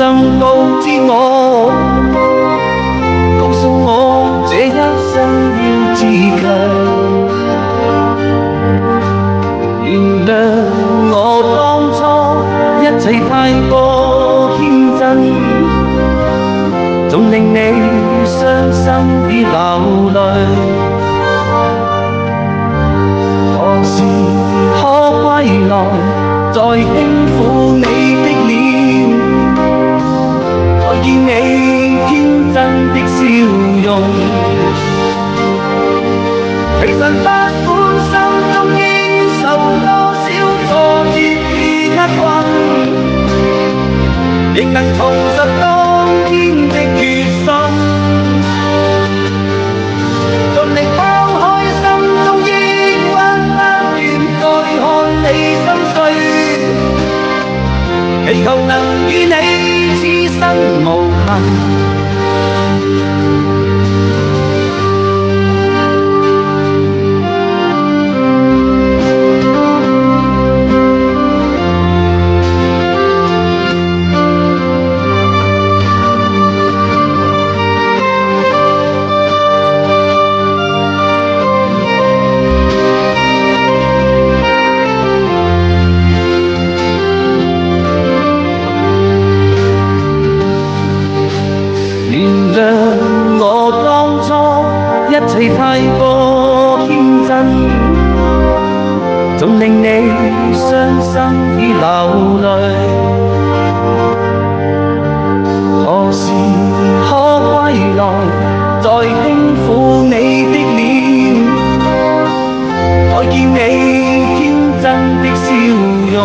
生告知我，告訴我這一生要自強。原諒我當初一切太過天真，總令你傷心已流淚。何時可歸來，再輕撫你的臉，看見你天真的笑容。其實不管心中經受多少挫折與厄困，仍能重拾當天的決心，盡力拋開心中抑鬱，不願再看你心碎，祈求能與你此生無憾。原諒我當初一切太過天真，總令你傷心已流淚。何時可歸來，再輕撫你的臉，看見你天真的笑容。